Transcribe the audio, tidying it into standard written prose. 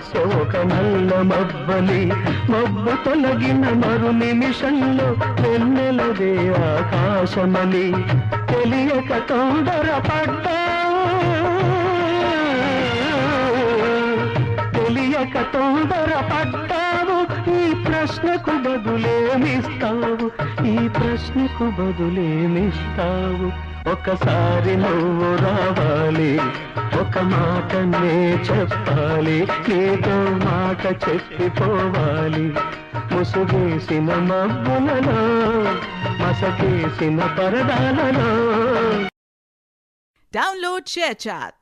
సమస్య ఒక నల్ల మబ్బలి, మబ్బు తొలగిన మరు నిమిషంలో వెన్నెలదే ఆకాశమని. తెలియక తొందరపడ్డావు, తెలియక తొందరపడ్డావు. ఈ ప్రశ్నకు బదులేమిస్తావు, ఈ ప్రశ్నకు బదులేమిస్తావు? ఒకసారి నువ్వు రావాలి, ఒక మాటనే చెప్పాలి, నీతో మాట చెప్పిపోవాలి. ముసుగేసిన మబ్బులలో, మసకేసిన పరదాలలో. Download ShareChat.